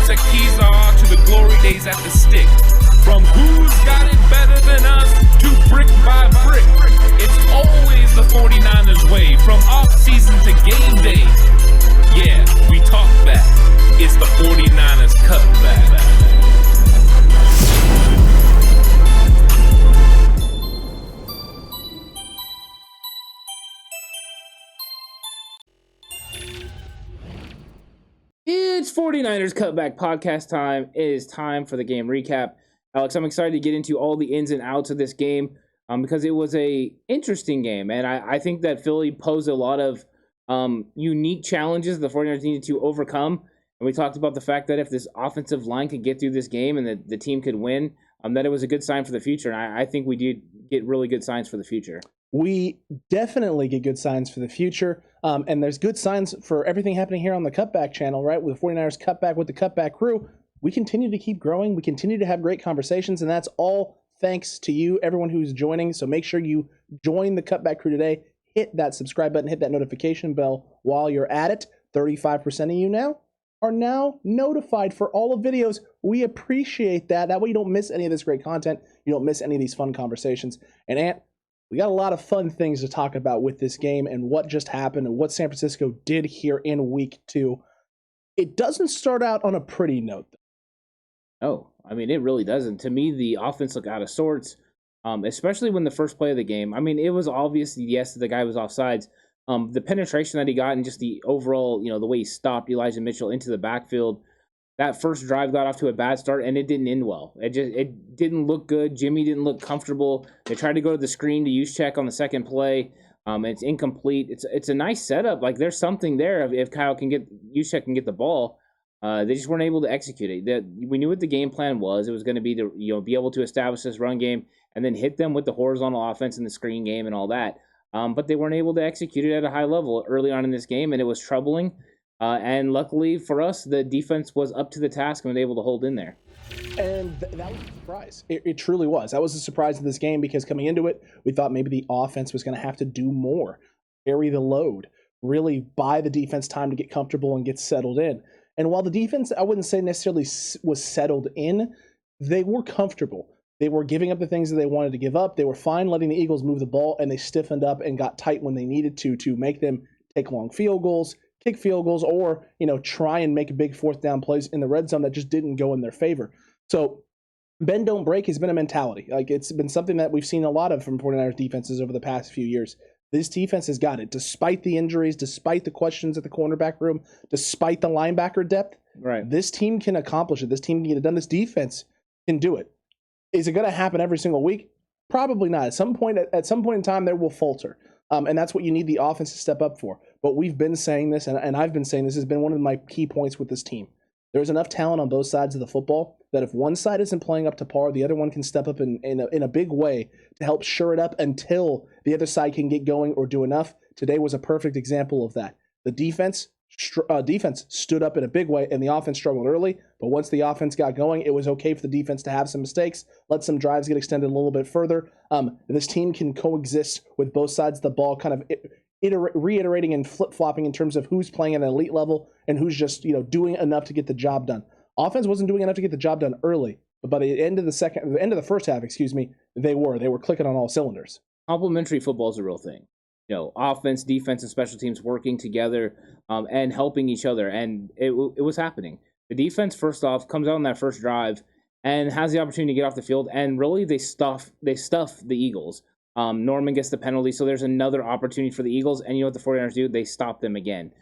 said keys are to the glory days at the stick. From who's got it better than us to brick by brick. It's always the 49ers way, from off-season to game day. Yeah, we talk back. It's the 49ers Cutback. It's 49ers Cutback Podcast time. It is time for the game recap. Alex, I'm excited to get into all the ins and outs of this game because it was a interesting game. And I think that Philly posed a lot of unique challenges the 49ers needed to overcome. And we talked about the fact that if this offensive line could get through this game and the team could win, that it was a good sign for the future. And I think we did get really good signs for the future. We definitely get good signs for the future. And there's good signs for everything happening here on the Cutback channel, right? With the 49ers Cutback with the Cutback crew. We continue to keep growing. We continue to have great conversations. And that's all thanks to you, everyone who's joining. So make sure you join the Cutback crew today. Hit that subscribe button. Hit that notification bell while you're at it. 35% of you now are now notified for all the videos. We appreciate that. That way you don't miss any of this great content. You don't miss any of these fun conversations. And Ant, we got a lot of fun things to talk about with this game and what just happened and what San Francisco did here in week 2. It doesn't start out on a pretty note, though. Oh, I mean, it really doesn't. To me, the offense looked out of sorts, especially when the first play of the game. I mean, it was obvious, yes, the guy was offsides. The penetration that he got and just the overall, the way he stopped Elijah Mitchell into the backfield, that first drive got off to a bad start, and it didn't end well. It didn't look good. Jimmy didn't look comfortable. They tried to go to the screen to Juszczyk on the second play. It's incomplete. It's a nice setup. Like, there's something there if Juszczyk can get the ball. They just weren't able to execute it. We knew what the game plan was. It was going to be to be able to establish this run game and then hit them with the horizontal offense in the screen game and all that. But they weren't able to execute it at a high level early on in this game, and it was troubling. And luckily for us, the defense was up to the task and was able to hold in there. And that was a surprise. It truly was. That was a surprise in this game because coming into it, we thought maybe the offense was going to have to do more, carry the load, really buy the defense time to get comfortable and get settled in. And while the defense, I wouldn't say necessarily was settled in, they were comfortable. They were giving up the things that they wanted to give up. They were fine letting the Eagles move the ball, and they stiffened up and got tight when they needed to make them take long field goals, kick field goals, or try and make big fourth down plays in the red zone that just didn't go in their favor. So bend don't break has been a mentality. Like, it's been something that we've seen a lot of from 49ers defenses over the past few years. This defense has got it, despite the injuries, despite the questions at the cornerback room, despite the linebacker depth. Right. This team can accomplish it. This team can get it done. This defense can do it. Is it going to happen every single week? Probably not. At some point in time, they will falter. And that's what you need the offense to step up for. But we've been saying this, and I've been saying this has been one of my key points with this team. There's enough talent on both sides of the football that if one side isn't playing up to par, the other one can step up in a big way to help shore it up until the other side can get going or do enough. Today was a perfect example of that. The defense stood up in a big way, and the offense struggled early. But once the offense got going, it was okay for the defense to have some mistakes, let some drives get extended a little bit further. This team can coexist with both sides of the ball, kind of reiterating and flip-flopping in terms of who's playing at an elite level and who's just doing enough to get the job done. Offense wasn't doing enough to get the job done early, but by the end of the first half, they were clicking on all cylinders. Complementary football is a real thing. Offense, defense, and special teams working together and helping each other, and it was happening. The defense, first off, comes out on that first drive and has the opportunity to get off the field, and really they stuff the Eagles. Norman gets the penalty, so there's another opportunity for the Eagles, and you know what the 49ers do? They stop them again.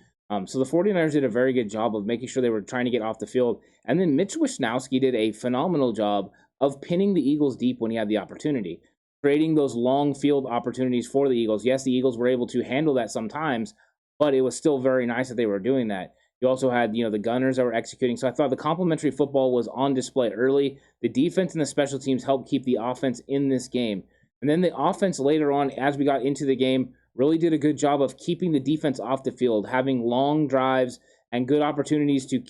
So the 49ers did a very good job of making sure they were trying to get off the field, and then Mitch Wishnowsky did a phenomenal job of pinning the Eagles deep when he had the opportunity, creating those long field opportunities for the Eagles. Yes, the Eagles were able to handle that sometimes, but it was still very nice that they were doing that. You also had, the gunners that were executing. So I thought the complementary football was on display early. The defense and the special teams helped keep the offense in this game. And then the offense later on, as we got into the game, really did a good job of keeping the defense off the field, having long drives and good opportunities to,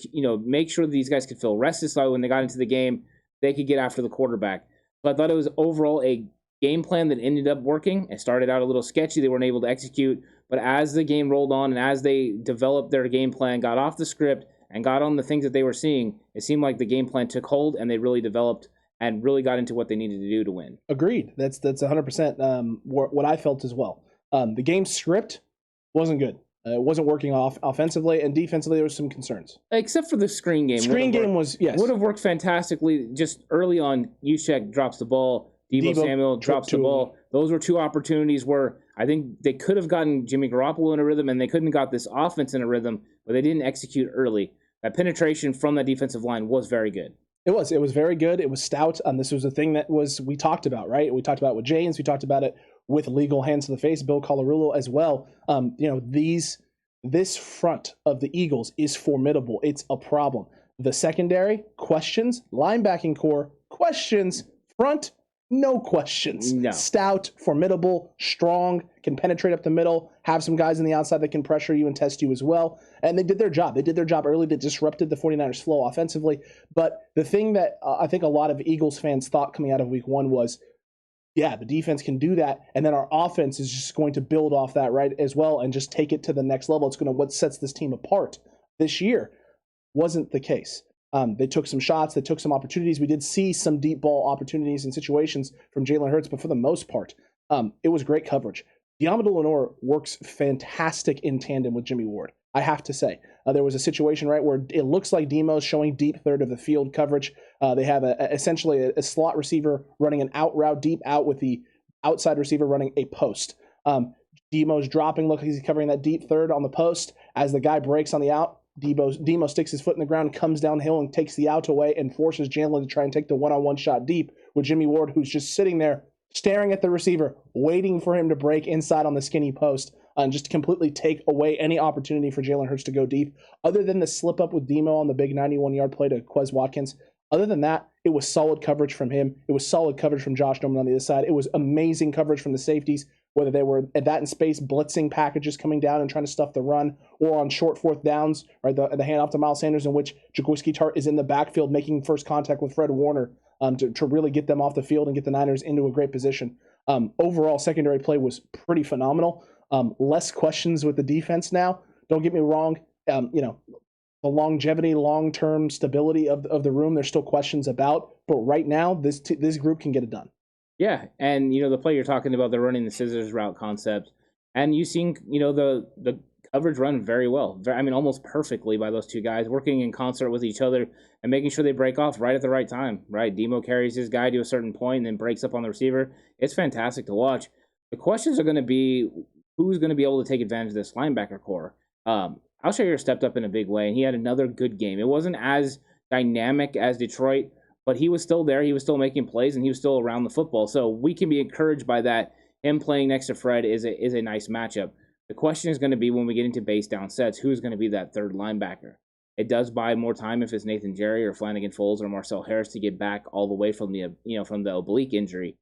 make sure that these guys could feel rested so when they got into the game, they could get after the quarterback. So I thought it was overall a game plan that ended up working. It started out a little sketchy. They weren't able to execute. But as the game rolled on and as they developed their game plan, got off the script, and got on the things that they were seeing, it seemed like the game plan took hold and they really developed and really got into what they needed to do to win. Agreed. That's 100% what I felt as well. The game script wasn't good. It wasn't working offensively, and defensively there was some concerns. Except for the screen game. Screen game was, yes. Would have worked fantastically. Just early on, Juszczyk drops the ball. Deebo Samuel drops the ball. Those were two opportunities where I think they could have gotten Jimmy Garoppolo in a rhythm, and they couldn't got this offense in a rhythm, but they didn't execute early. That penetration from that defensive line was very good. It was very good. It was stout. This was a thing that we talked about, right? We talked about it with James. We talked about it with legal hands to the face, Bill Colarulo as well. This front of the Eagles is formidable. It's a problem. The secondary, questions. Linebacking core, questions. Front, no questions. No. Stout, formidable, strong, can penetrate up the middle, have some guys on the outside that can pressure you and test you as well. And they did their job. They did their job early. They disrupted the 49ers' flow offensively. But the thing that I think a lot of Eagles fans thought coming out of week one was, yeah, the defense can do that, and then our offense is just going to build off that, right, as well, and just take it to the next level. It's going to what sets this team apart this year. Wasn't the case. They took some shots. They took some opportunities. We did see some deep ball opportunities and situations from Jalen Hurts, but for the most part, it was great coverage. Deommodore Lenoir works fantastic in tandem with Jimmy Ward, I have to say. There was a situation, right, where it looks like Demo's showing deep third of the field coverage. They have essentially a slot receiver running an out route deep out with the outside receiver running a post. Demo's dropping, look, he's covering that deep third on the post. As the guy breaks on the out, Demo sticks his foot in the ground, comes downhill and takes the out away and forces Jalen to try and take the one-on-one shot deep with Jimmy Ward, who's just sitting there staring at the receiver, waiting for him to break inside on the skinny post and just completely take away any opportunity for Jalen Hurts to go deep. Other than the slip up with Demo on the big 91-yard play to Quez Watkins, other than that, it was solid coverage from him. It was solid coverage from Josh Norman on the other side. It was amazing coverage from the safeties, whether they were at that in space, blitzing packages coming down and trying to stuff the run, or on short fourth downs, right, the handoff to Miles Sanders in which Jaquiski Tartt is in the backfield making first contact with Fred Warner to really get them off the field and get the Niners into a great position. Overall, secondary play was pretty phenomenal. Less questions with the defense now. Don't get me wrong. The longevity, long-term stability of the room, there's still questions about. But right now, this group can get it done. Yeah, and the play you're talking about, they're running the scissors route concept, and you've seen the coverage run very well. Almost perfectly by those two guys working in concert with each other and making sure they break off right at the right time. Right, Demo carries his guy to a certain point and then breaks up on the receiver. It's fantastic to watch. The questions are going to be who's going to be able to take advantage of this linebacker core. Al-Shaiir stepped up in a big way, and he had another good game. It wasn't as dynamic as Detroit, but he was still there. He was still making plays, and he was still around the football. So we can be encouraged by that. Him playing next to Fred is a nice matchup. The question is going to be when we get into base down sets, who's going to be that third linebacker? It does buy more time if it's Nathan Jerry or Flanagan Foles or Marcel Harris to get back all the way from the oblique injury.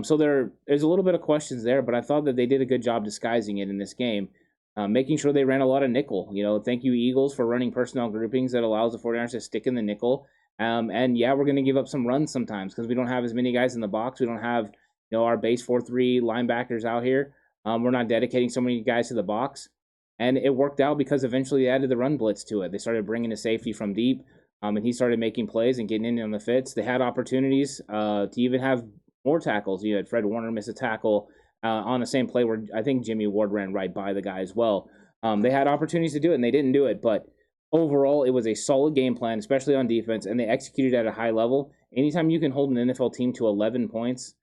So there's a little bit of questions there, but I thought that they did a good job disguising it in this game, making sure they ran a lot of nickel. Thank you, Eagles, for running personnel groupings that allows the 49ers to stick in the nickel. And yeah, we're going to give up some runs sometimes because we don't have as many guys in the box. We don't have our base 4-3 linebackers out here. We're not dedicating so many guys to the box. And it worked out because eventually they added the run blitz to it. They started bringing a safety from deep, and he started making plays and getting in on the fits. They had opportunities to even have more tackles. You had Fred Warner miss a tackle on the same play where I think Jimmy Ward ran right by the guy as well. They had opportunities to do it, and they didn't do it. But overall, it was a solid game plan, especially on defense, and they executed at a high level. Anytime you can hold an NFL team to 11 points,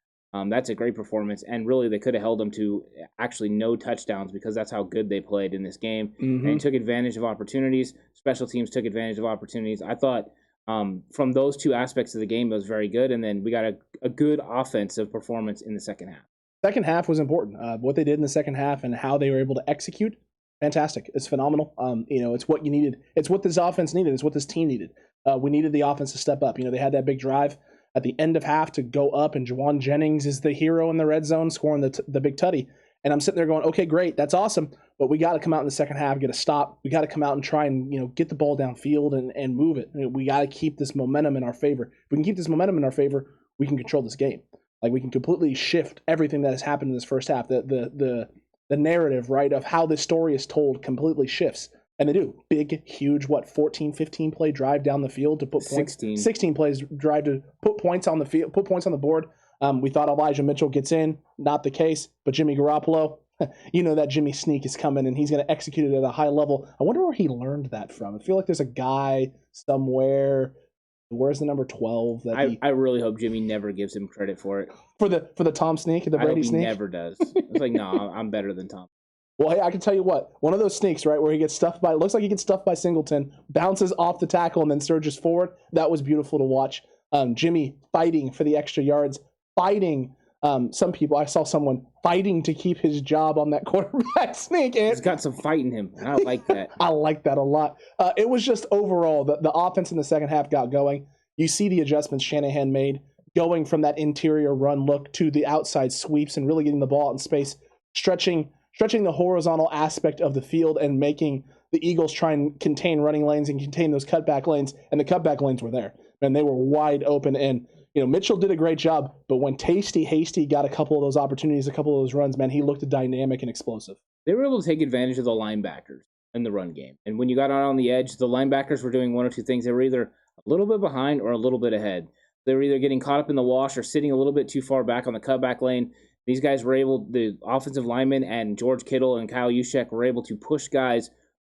that's a great performance. And really, they could have held them to actually no touchdowns because that's how good they played in this game. Mm-hmm. And took advantage of opportunities. Special teams took advantage of opportunities. I thought from those two aspects of the game, it was very good. And then we got a good offensive performance in the second half. Second half was important. What they did in the second half and how they were able to execute, fantastic. It's phenomenal. It's what you needed. It's what this offense needed. It's what this team needed. We needed the offense to step up. They had that big drive at the end of half to go up, and Juwan Jennings is the hero in the red zone, scoring the big tutty. And I'm sitting there going, okay, great, that's awesome, but we got to come out in the second half, get a stop. We got to come out and try and get the ball downfield and move it. We got to keep this momentum in our favor. If we can keep this momentum in our favor, we can control this game. Like, we can completely shift everything that has happened in this first half. The narrative, right, of how this story is told completely shifts. And they do. Big, huge, 14, 15 play drive down the field to put points. 16 plays drive to put points on the field, put points on the board. We thought Elijah Mitchell gets in. Not the case. But Jimmy Garoppolo, you know that Jimmy sneak is coming, and he's going to execute it at a high level. I wonder where he learned that from. I feel like there's a guy somewhere. Where's the number 12? I really hope Jimmy never gives him credit for it. For the Tom sneak, the Brady sneak? He never does. It's like, no, I'm better than Tom. Well, hey, I can tell you what. One of those sneaks, right, where he gets stuffed by, looks like he gets stuffed by Singleton, bounces off the tackle, and then surges forward. That was beautiful to watch. Jimmy fighting for the extra yards, fighting. Some people, I saw someone fighting to keep his job on that quarterback sneak. He's got some fight in him. I like that. I like that a lot. It was just overall, the offense in the second half got going. You see the adjustments Shanahan made, going from that interior run look to the outside sweeps and really getting the ball out in space, stretching the horizontal aspect of the field and making the Eagles try and contain running lanes and contain those cutback lanes. And the cutback lanes were there. And they were wide open. And Mitchell did a great job, but when Hasty got a couple of those opportunities, a couple of those runs, man, he looked dynamic and explosive. They were able to take advantage of the linebackers in the run game. And when you got out on the edge, the linebackers were doing one or two things. They were either a little bit behind or a little bit ahead. They were either getting caught up in the wash or sitting a little bit too far back on the cutback lane. These guys were able, the offensive linemen and George Kittle and Kyle Juszczyk were able to push guys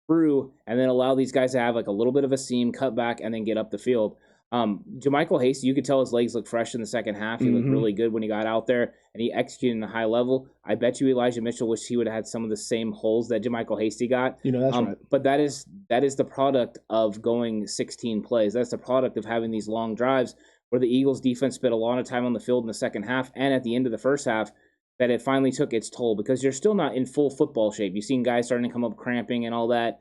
through and then allow these guys to have like a little bit of a seam, cut back, and then get up the field. JaMycal Hasty, you could tell his legs looked fresh in the second half. He looked really good when he got out there, and he executed at a high level. I bet you Elijah Mitchell wished he would have had some of the same holes that JaMycal Hasty got. That's right. But that is the product of going 16 plays. That's the product of having these long drives where the Eagles defense spent a lot of time on the field in the second half and at the end of the first half, that it finally took its toll because you're still not in full football shape. You've seen guys starting to come up cramping and all that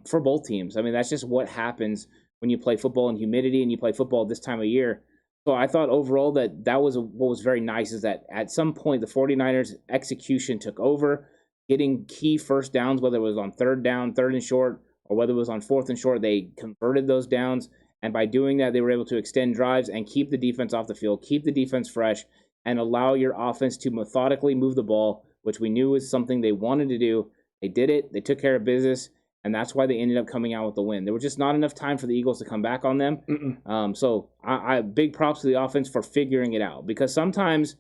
for both teams. I mean, that's just what happens when you play football in humidity and you play football this time of year. So I thought overall that was what was very nice is that at some point the 49ers execution took over, getting key first downs, whether it was on third down, third and short, or whether it was on fourth and short, they converted those downs. And by doing that, they were able to extend drives and keep the defense off the field, keep the defense fresh, and allow your offense to methodically move the ball, which we knew was something they wanted to do. They did it. They took care of business. And that's why they ended up coming out with the win. There was just not enough time for the Eagles to come back on them. So I big props to the offense for figuring it out, because sometimes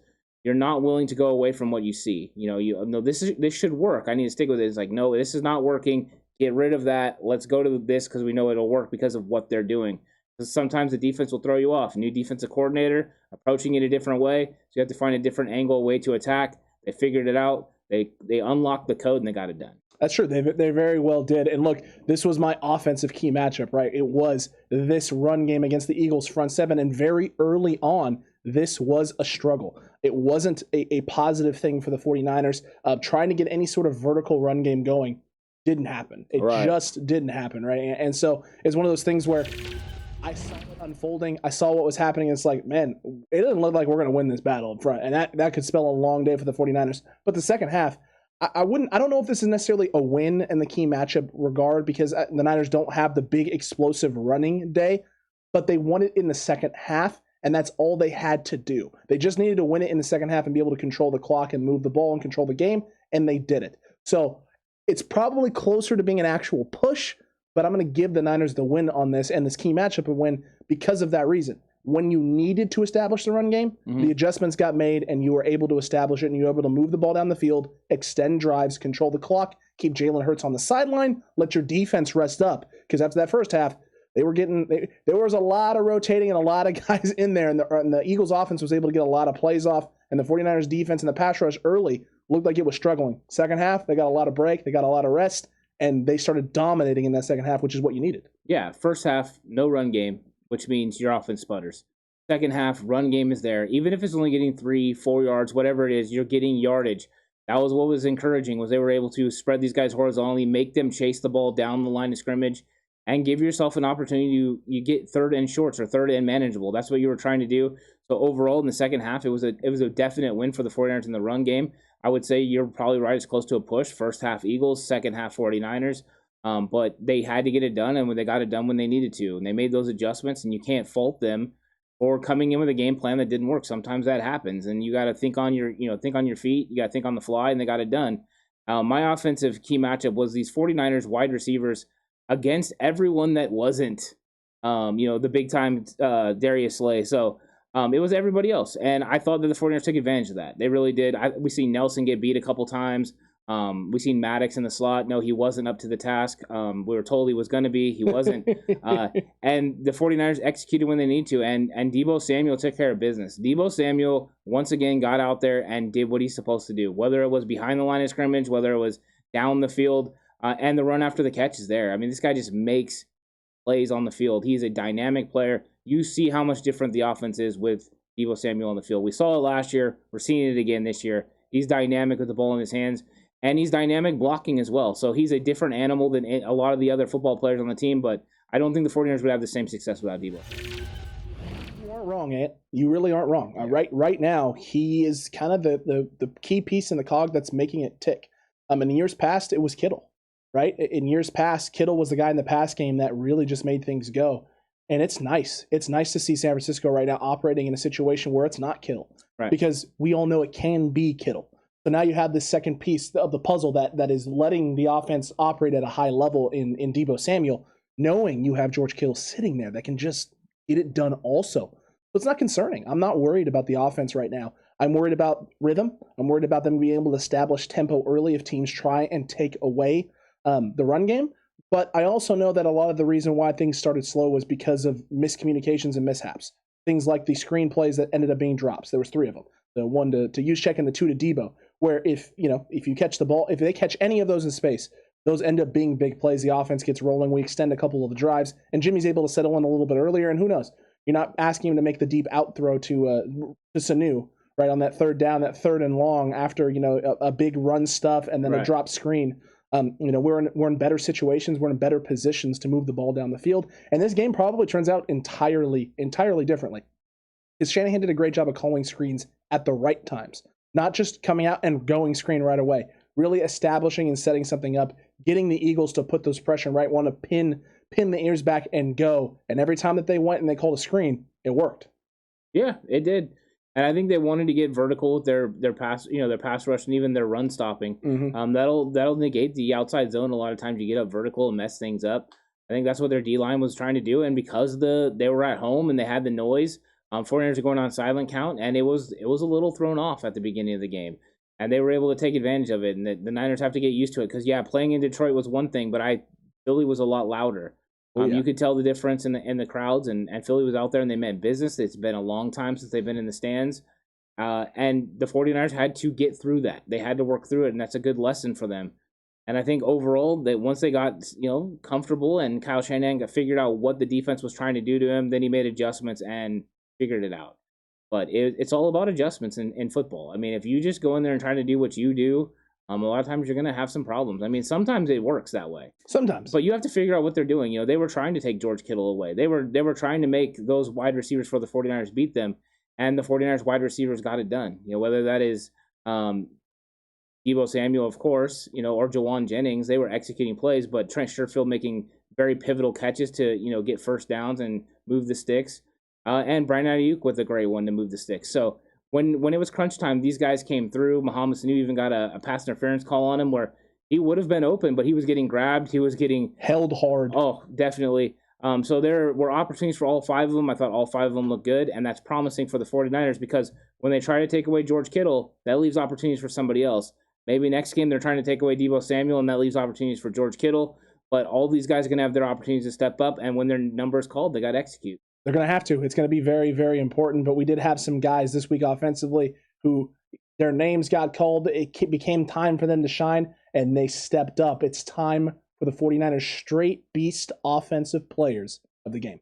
you're not willing to go away from what you see. This should work. I need to stick with it. It's like, no, this is not working. Get rid of that. Let's go to this because we know it'll work because of what they're doing. Because sometimes the defense will throw you off. New defensive coordinator approaching it a different way, so you have to find a different angle, way to attack. They figured it out. They unlocked the code and they got it done. That's true. They very well did. And look, this was my offensive key matchup, right? It was this run game against the Eagles front seven. And very early on, this was a struggle. It wasn't a positive thing for the 49ers. Trying to get any sort of vertical run game going didn't happen. It just didn't happen, right? And so it's one of those things where I saw it unfolding. I saw what was happening. It's like, man, it doesn't look like we're going to win this battle up front. And that could spell a long day for the 49ers. But the second half, I don't know if this is necessarily a win in the key matchup regard, because the Niners don't have the big explosive running day, but they won it in the second half, and that's all they had to do. They just needed to win it in the second half and be able to control the clock and move the ball and control the game, and they did it. So it's probably closer to being an actual push, but I'm going to give the Niners the win on this and this key matchup a win because of that reason. When you needed to establish the run game, the adjustments got made and you were able to establish it, and you were able to move the ball down the field, extend drives, control the clock, keep Jalen Hurts on the sideline, let your defense rest up. Because after that first half, there was a lot of rotating and a lot of guys in there, and the Eagles offense was able to get a lot of plays off, and the 49ers defense and the pass rush early looked like it was struggling. Second half, they got a lot of break, they got a lot of rest, and they started dominating in that second half, which is what you needed. Yeah, first half, no run game, which means your offense sputters. Second half, run game is there. Even if it's only getting 3-4 yards, whatever it is, you're getting yardage. That was what was encouraging, was they were able to spread these guys horizontally, make them chase the ball down the line of scrimmage, and give yourself an opportunity to you get third and shorts or third and manageable. That's what you were trying to do. So overall, in the second half, it was a definite win for the 49ers in the run game. I would say you're probably right. It's close to a push. First half Eagles, second half 49ers. But they had to get it done, and they got it done when they needed to. And they made those adjustments, and you can't fault them for coming in with a game plan that didn't work. Sometimes that happens, and you got to think on your feet. You got to think on the fly, and they got it done. My offensive key matchup was these 49ers wide receivers against everyone that wasn't, the big time Darius Slay. So it was everybody else. And I thought that the 49ers took advantage of that. They really did. We seen Nelson get beat a couple times. We seen Maddox in the slot. No, he wasn't up to the task. We were told he was going to be. He wasn't. And the 49ers executed when they need to. And Deebo Samuel took care of business. Deebo Samuel, once again, got out there and did what he's supposed to do. Whether it was behind the line of scrimmage, whether it was down the field, and the run after the catch is there. I mean, this guy just makes plays on the field. He's a dynamic player. You see how much different the offense is with Deebo Samuel on the field. We saw it last year. We're seeing it again this year. He's dynamic with the ball in his hands. And he's dynamic blocking as well. So he's a different animal than a lot of the other football players on the team, but I don't think the 49ers would have the same success without Deebo. You aren't wrong, Ant. You really aren't wrong. Right now, he is kind of the key piece in the cog that's making it tick. In years past, it was Kittle, right? In years past, Kittle was the guy in the pass game that really just made things go. And it's nice. It's nice to see San Francisco right now operating in a situation where it's not Kittle. Right. Because we all know it can be Kittle. So now you have this second piece of the puzzle that is letting the offense operate at a high level in Deebo Samuel, knowing you have George Kittle sitting there that can just get it done also. So it's not concerning. I'm not worried about the offense right now. I'm worried about rhythm. I'm worried about them being able to establish tempo early if teams try and take away the run game. But I also know that a lot of the reason why things started slow was because of miscommunications and mishaps. Things like the screen plays that ended up being drops. There was 3 of them. The one to Juszczyk and the 2 to Deebo. Where if you catch the ball, if they catch any of those in space, those end up being big plays. The offense gets rolling. We extend a couple of the drives, and Jimmy's able to settle in a little bit earlier. And who knows? You're not asking him to make the deep out throw to Sanu right on that third down, that third and long after a big run stuff and then a drop screen. We're in better situations. We're in better positions to move the ball down the field. And this game probably turns out entirely differently. Because Shanahan did a great job of calling screens at the right times. Not just coming out and going screen right away, really establishing and setting something up, getting the Eagles to put those pressure right, want to pin the ears back and go. And every time that they went and they called a screen, it worked. Yeah, it did. And I think they wanted to get vertical with their pass, their pass rush and even their run stopping. Mm-hmm. That'll negate the outside zone. A lot of times you get up vertical and mess things up. I think that's what their D-line was trying to do. And because they were at home and they had the noise, 49ers are going on silent count, and it was a little thrown off at the beginning of the game, and they were able to take advantage of it. And the Niners have to get used to it because playing in Detroit was one thing, but Philly was a lot louder. You could tell the difference in the crowds, and Philly was out there and they meant business. It's been a long time since they've been in the stands, and the 49ers had to get through that. They had to work through it, and that's a good lesson for them. And I think overall, that once they got comfortable and Kyle Shanahan figured out what the defense was trying to do to him, then he made adjustments and figured it out. But it's all about adjustments in football. I mean, if you just go in there and try to do what you do, a lot of times you're going to have some problems. I mean, sometimes it works that way. Sometimes. But you have to figure out what they're doing. They were trying to take George Kittle away. They were trying to make those wide receivers for the 49ers beat them, and the 49ers wide receivers got it done. Whether that is Deebo Samuel, of course, or Jawan Jennings, they were executing plays, but Trent Sherfield making very pivotal catches to, get first downs and move the sticks. And Brandon Ayuk with a great one to move the sticks. So when it was crunch time, these guys came through. Mohamed Sanu even got a pass interference call on him where he would have been open, but he was getting grabbed. He was getting held hard. Oh, definitely. So there were opportunities for all 5 of them. I thought all 5 of them looked good, and that's promising for the 49ers because when they try to take away George Kittle, that leaves opportunities for somebody else. Maybe next game they're trying to take away Deebo Samuel, and that leaves opportunities for George Kittle. But all these guys are going to have their opportunities to step up, and when their number is called, they got to execute. They're going to have to. It's going to be very, very important. But we did have some guys this week offensively who their names got called. It became time for them to shine, and they stepped up. It's time for the 49ers straight beast offensive players of the game.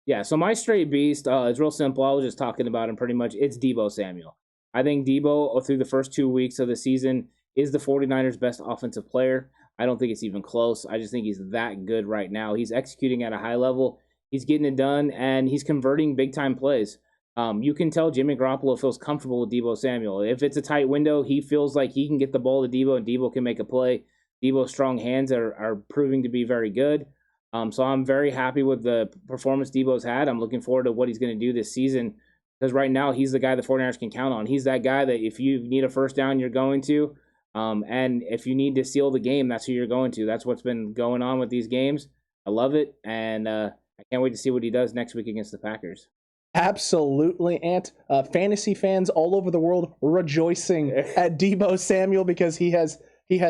Yeah, so my straight beast is real simple. I was just talking about him pretty much. It's Deebo Samuel. I think Deebo, through the first 2 weeks of the season, is the 49ers' best offensive player. I don't think it's even close. I just think he's that good right now. He's executing at a high level. He's getting it done, and he's converting big-time plays. You can tell Jimmy Garoppolo feels comfortable with Deebo Samuel. If it's a tight window, he feels like he can get the ball to Deebo, and Deebo can make a play. Deebo's strong hands are proving to be very good. So I'm very happy with the performance Debo's had. I'm looking forward to what he's going to do this season because right now he's the guy the 49ers can count on. He's that guy that if you need a first down, you're going to. And if you need to seal the game, that's who you're going to. That's what's been going on with these games. I love it, and I can't wait to see what he does next week against the Packers. Absolutely, Ant. Fantasy fans all over the world rejoicing at Deebo Samuel because he has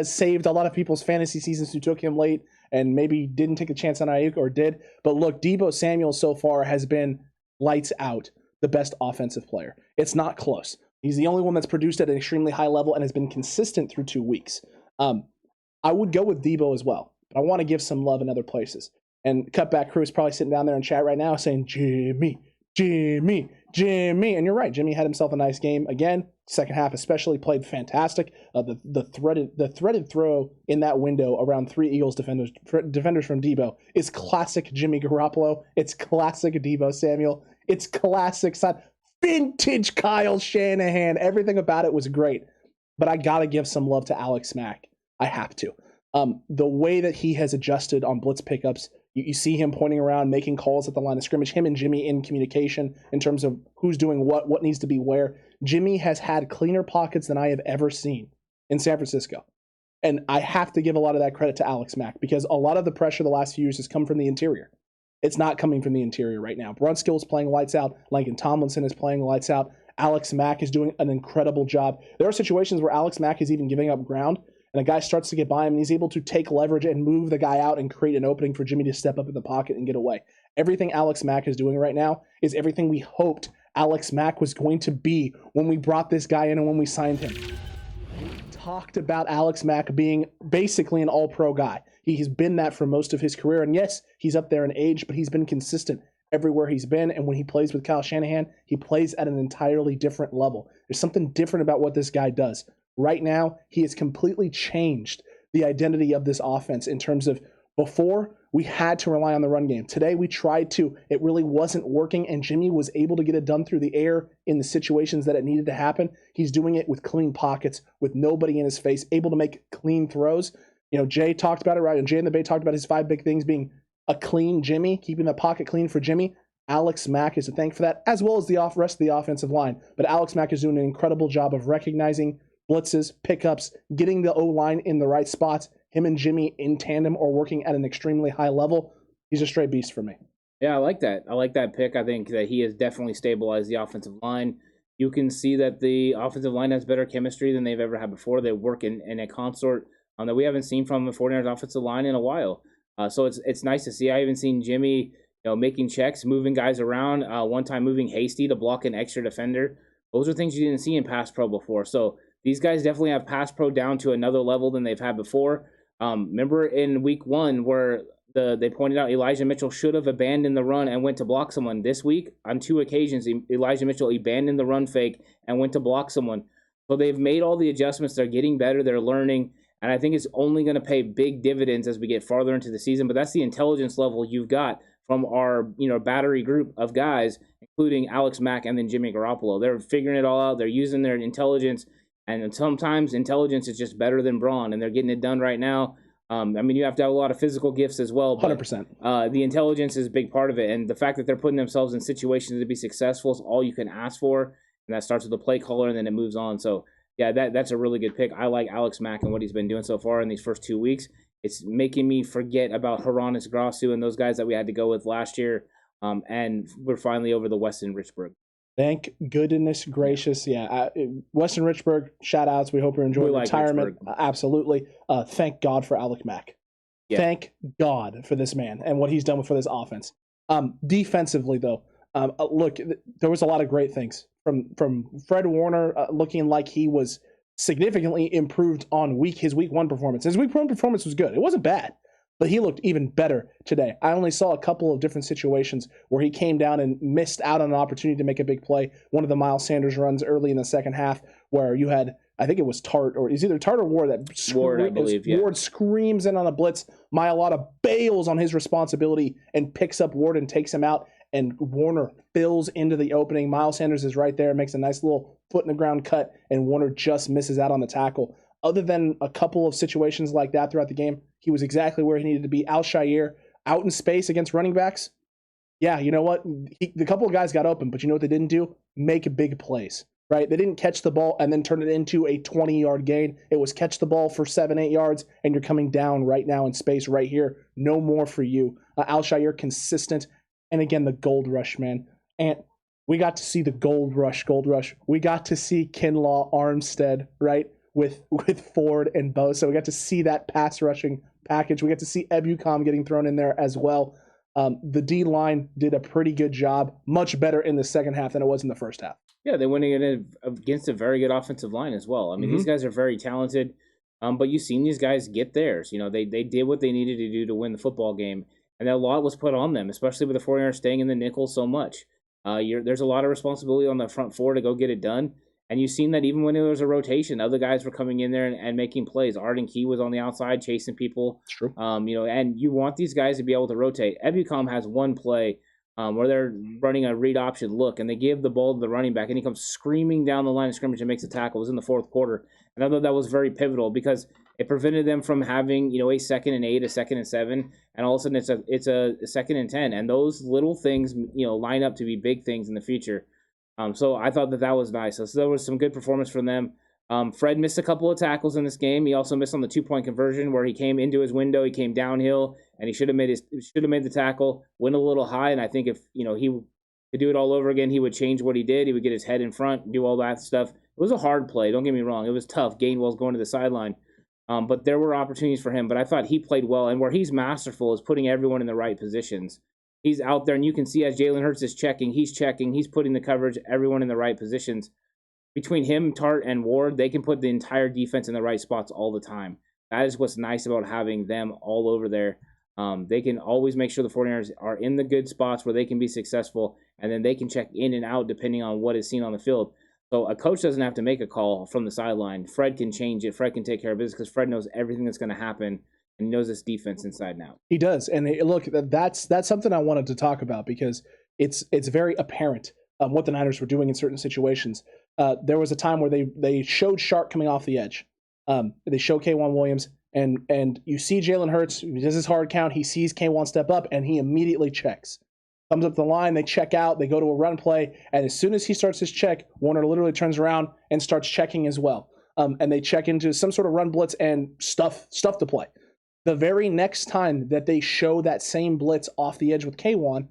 saved a lot of people's fantasy seasons who took him late and maybe didn't take a chance on Ayuk or did. But look, Deebo Samuel so far has been lights out the best offensive player. It's not close. He's the only one that's produced at an extremely high level and has been consistent through 2 weeks. I would go with Deebo as well, but I want to give some love in other places. And Cutback Crew is probably sitting down there in chat right now saying, Jimmy. And you're right. Jimmy had himself a nice game. Again, second half especially played fantastic. The threaded throw in that window around 3 Eagles defenders from Deebo is classic Jimmy Garoppolo. It's classic Deebo Samuel. It's classic vintage Kyle Shanahan. Everything about it was great. But I got to give some love to Alex Mack. I have to. The way that he has adjusted on blitz pickups, you see him pointing around, making calls at the line of scrimmage, him and Jimmy in communication in terms of who's doing what needs to be where. Jimmy has had cleaner pockets than I have ever seen in San Francisco. And I have to give a lot of that credit to Alex Mack because a lot of the pressure the last few years has come from the interior. It's not coming from the interior right now. Brunskill is playing lights out. Lincoln Tomlinson is playing lights out. Alex Mack is doing an incredible job. There are situations where Alex Mack is even giving up ground, and a guy starts to get by him, and he's able to take leverage and move the guy out and create an opening for Jimmy to step up in the pocket and get away. Everything Alex Mack is doing right now is everything we hoped Alex Mack was going to be when we brought this guy in and when we signed him. We talked about Alex Mack being basically an all-pro guy. He's been that for most of his career, and yes, he's up there in age, but he's been consistent everywhere he's been, and when he plays with Kyle Shanahan, he plays at an entirely different level. There's something different about what this guy does. Right now, he has completely changed the identity of this offense in terms of before, we had to rely on the run game. Today, we tried to. It really wasn't working, and Jimmy was able to get it done through the air in the situations that it needed to happen. He's doing it with clean pockets, with nobody in his face, able to make clean throws. You know, Jay talked about it, right? And Jay and the Bay talked about his 5 big things being a clean Jimmy, keeping the pocket clean for Jimmy. Alex Mack is to thank for that, as well as the rest of the offensive line. But Alex Mack is doing an incredible job of recognizing blitzes, pickups, getting the O-line in the right spots. Him and Jimmy in tandem are working at an extremely high level. He's a straight beast for me. Yeah, I like that. I like that pick. I think that he has definitely stabilized the offensive line. You can see that the offensive line has better chemistry than they've ever had before. They work in a consort that we haven't seen from the 49ers offensive line in a while. So it's nice to see. I even seen Jimmy, making checks, moving guys around. One time moving Hasty to block an extra defender. Those are things you didn't see in pass pro before. So these guys definitely have pass pro down to another level than they've had before. Remember in week 1 where they pointed out Elijah Mitchell should have abandoned the run and went to block someone. This week, on 2 occasions, Elijah Mitchell abandoned the run fake and went to block someone. So they've made all the adjustments. They're getting better. They're learning. And I think it's only going to pay big dividends as we get farther into the season. But that's the intelligence level you've got from our battery group of guys, including Alex Mack and then Jimmy Garoppolo. They're figuring it all out. They're using their intelligence. And sometimes intelligence is just better than brawn, and they're getting it done right now. You have to have a lot of physical gifts as well. But, 100%. The intelligence is a big part of it. And the fact that they're putting themselves in situations to be successful is all you can ask for. And that starts with the play caller, and then it moves on. So, yeah, that's a really good pick. I like Alex Mack and what he's been doing so far in these first 2 weeks. It's making me forget about Hronis Grasu and those guys that we had to go with last year. And we're finally over the Weston Richburg. Thank goodness gracious. Yeah, Weston Richburg, shout outs. We hope you're enjoying retirement. Absolutely. Thank God for Alex Mack. Yeah. Thank God for this man and what he's done for this offense. Defensively, though, look, there was a lot of great things from Fred Warner looking like he was significantly improved on his week 1 performance. His week 1 performance was good. It wasn't bad. But he looked even better today. I only saw a couple of different situations where he came down and missed out on an opportunity to make a big play. One of the Miles Sanders runs early in the second half where you had, I think it was Tart, or it's either Tart or Ward Ward, I believe, yeah. Ward screams in on a blitz. Mailata bails on his responsibility and picks up Ward and takes him out. And Warner fills into the opening. Miles Sanders is right there, makes a nice little foot in the ground cut, and Warner just misses out on the tackle. Other than a couple of situations like that throughout the game, he was exactly where he needed to be. Al-Shaiir, out in space against running backs, yeah, you know what? The couple of guys got open, but you know what they didn't do? Make big plays, right? They didn't catch the ball and then turn it into a 20-yard gain. It was catch the ball for 7-8 yards, and you're coming down right now in space right here. No more for you. Al-Shaiir consistent. And again, the gold rush, man. And we got to see the gold rush. We got to see Kinlaw, Armstead, right, with Ford and Bosa. We got to see that pass rushing package. We got to see Ebukam getting thrown in there as well. The D-line did a pretty good job, much better in the second half than it was in the first half. Yeah, they went against a very good offensive line as well. I mean, these guys are very talented, but you've seen these guys get theirs. You know, they did what they needed to do to win the football game, and a lot was put on them, especially with the 49ers staying in the nickel so much. There's a lot of responsibility on the front four to go get it done. And you've seen that even when there was a rotation, other guys were coming in there and making plays. Arden Key was on the outside chasing people. True. And you want these guys to be able to rotate. Ebukam has one play where they're running a read option look, and they give the ball to the running back, and he comes screaming down the line of scrimmage and makes a tackle. It was in the fourth quarter. And I thought that was very pivotal because it prevented them from having, a 2nd and 8, a 2nd and 7, and all of a sudden it's a 2nd and 10. And those little things, line up to be big things in the future. So I thought that was nice. So there was some good performance from them. Fred missed a couple of tackles in this game. He also missed on the 2-point conversion where he came into his window. He came downhill, and he should have made the tackle. Went a little high, and I think if he could do it all over again, he would change what he did. He would get his head in front, do all that stuff. It was a hard play. Don't get me wrong. It was tough. Gainwell's going to the sideline. But there were opportunities for him. But I thought he played well, and where he's masterful is putting everyone in the right positions. He's out there, and you can see as Jalen Hurts is checking, he's putting the coverage, everyone in the right positions. Between him, Tart, and Ward, they can put the entire defense in the right spots all the time. That is what's nice about having them all over there. They can always make sure the 49ers are in the good spots where they can be successful, and then they can check in and out depending on what is seen on the field. So a coach doesn't have to make a call from the sideline. Fred can change it. Fred can take care of business because Fred knows everything that's going to happen. And he knows this defense inside and out. He does. And look, that's something I wanted to talk about because it's very apparent what the Niners were doing in certain situations. There was a time where they showed Shark coming off the edge. They show K'Wan Williams, and you see Jalen Hurts, he does his hard count, he sees K'Wan step up, and he immediately checks. Comes up the line, they check out, they go to a run play, and as soon as he starts his check, Warner literally turns around and starts checking as well. And they check into some sort of run blitz and stuff to play. The very next time that they show that same blitz off the edge with K'Wan,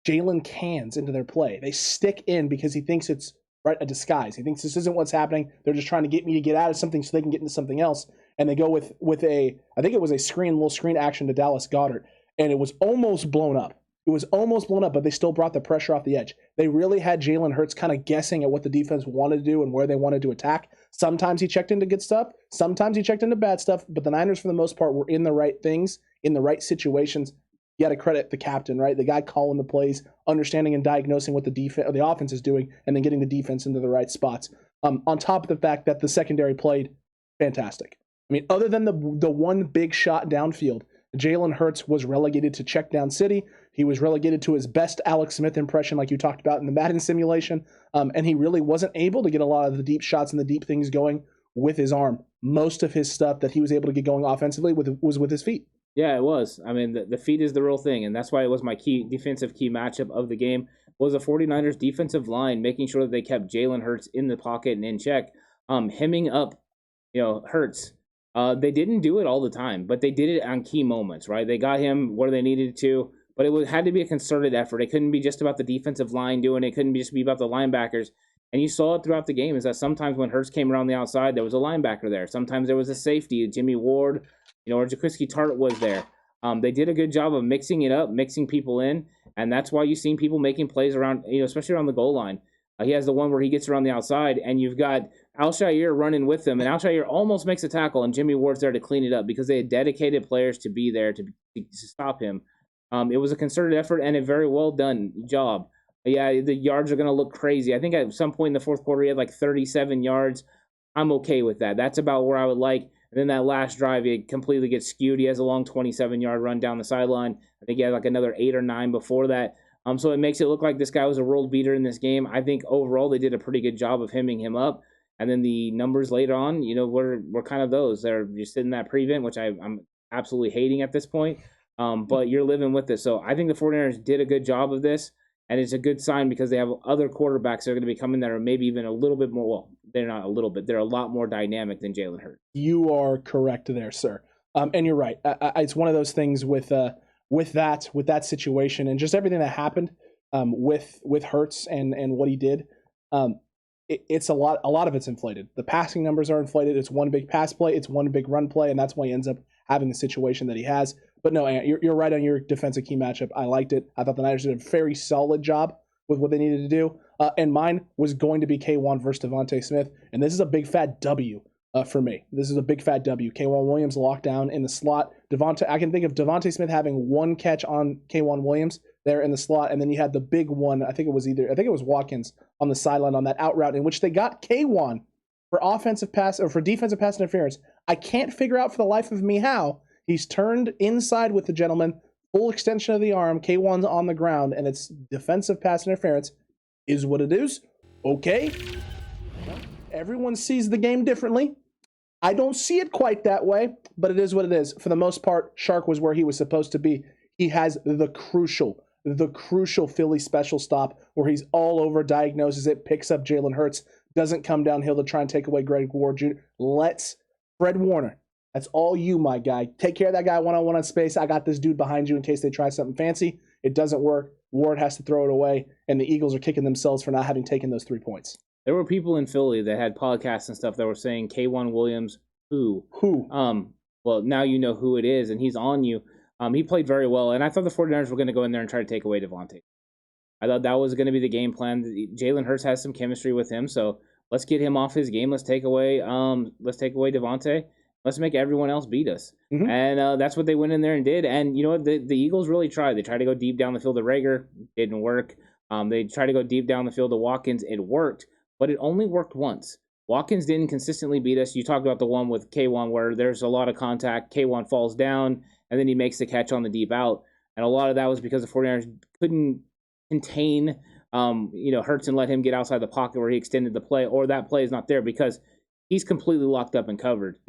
Jalen cans into their play. They stick in because he thinks it's a disguise. He thinks this isn't what's happening. They're just trying to get me to get out of something so they can get into something else. And they go with I think it was a little screen action to Dallas Goedert, and it was almost blown up. But they still brought the pressure off the edge. They really had Jalen Hurts kind of guessing at what the defense wanted to do and where they wanted to attack. Sometimes he checked into good stuff. Sometimes he checked into bad stuff. But the Niners, for the most part, were in the right things, in the right situations. You got to credit the captain, right? The guy calling the plays, understanding and diagnosing what the offense is doing, and then getting the defense into the right spots. On top of the fact that the secondary played fantastic. I mean, other than the one big shot downfield, Jalen Hurts was relegated to check down city. He was relegated to his best Alex Smith impression, like you talked about in the Madden simulation. And he really wasn't able to get a lot of the deep shots and the deep things going with his arm. Most of his stuff that he was able to get going offensively was with his feet. Yeah, it was. I mean, the feet is the real thing, and that's why it was my key matchup of the game was the 49ers defensive line, making sure that they kept Jalen Hurts in the pocket and in check, hemming up, Hurts. They didn't do it all the time, but they did it on key moments, right? They got him where they needed to, but it had to be a concerted effort. It couldn't be just about the defensive line doing it. It couldn't just be about the linebackers. And you saw it throughout the game is that sometimes when Hurts came around the outside, there was a linebacker there. Sometimes there was a safety, Jimmy Ward, or Jaquiski Tartt was there. They did a good job of mixing it up, mixing people in, and that's why you've seen people making plays around, especially around the goal line. He has the one where he gets around the outside, and you've got Al-Shaiir running with him, and Al-Shaiir almost makes a tackle, and Jimmy Ward's there to clean it up because they had dedicated players to be there to stop him. It was a concerted effort and a very well done job. Yeah, the yards are going to look crazy. I think at some point in the fourth quarter, he had like 37 yards. I'm okay with that. That's about where I would like. And then that last drive, it completely gets skewed. He has a long 27-yard run down the sideline. I think he had like another 8 or 9 before that. So it makes it look like this guy was a world beater in this game. I think overall they did a pretty good job of hemming him up. And then the numbers later on, were kind of those. They're just in that prevent, which I'm absolutely hating at this point. but you're living with it. So I think the 49ers did a good job of this, and it's a good sign because they have other quarterbacks that are going to be coming that are maybe even a little bit more, well, they're not a little bit, they're a lot more dynamic than Jalen Hurts. You are correct there, sir. And you're right. It's one of those things with that situation and just everything that happened with Hurts and what he did. It's a lot of it's inflated. The passing numbers are inflated. It's one big pass play, it's one big run play, and that's why he ends up having the situation that he has. But no, you're right on your defensive key matchup. I liked it. I thought the Niners did a very solid job with what they needed to do. And mine was going to be K1 versus Devontae Smith, and this is a big fat W. For me, this is a big fat W. K1 Williams locked down in the slot. I can think of Devontae Smith having one catch on K1 Williams there in the slot, and then you had the big one. I think it was Watkins on the sideline on that out route in which they got K1 for defensive pass interference. I can't figure out for the life of me how he's turned inside with the gentleman, full extension of the arm. K1's on the ground, and it's defensive pass interference. Is what it is. Okay. Everyone sees the game differently. I don't see it quite that way, but it is what it is. For the most part, Shark was where he was supposed to be. He has the crucial Philly special stop where he's all over, diagnoses it, picks up Jalen Hurts, doesn't come downhill to try and take away Greg Ward Jr. Let's Fred Warner. That's all you, my guy. Take care of that guy one-on-one on space. I got this dude behind you in case they try something fancy. It doesn't work. Ward has to throw it away, and the Eagles are kicking themselves for not having taken those 3 points. There were people in Philly that had podcasts and stuff that were saying K1 Williams, who? Well, now you know who it is, and he's on you. He played very well, and I thought the 49ers were going to go in there and try to take away Devontae. I thought that was going to be the game plan. Jalen Hurts has some chemistry with him, so let's get him off his game. Let's take away Devontae. Let's make everyone else beat us. Mm-hmm. And that's what they went in there and did. And you know what? The Eagles really tried. They tried to go deep down the field to Rager. Didn't work. They tried to go deep down the field to Watkins. It worked. But it only worked once. Watkins didn't consistently beat us. You talked about the one with K1 where there's a lot of contact. K1 falls down, and then he makes the catch on the deep out. And a lot of that was because the 49ers couldn't contain Hurts and let him get outside the pocket where he extended the play, or that play is not there because he's completely locked up and covered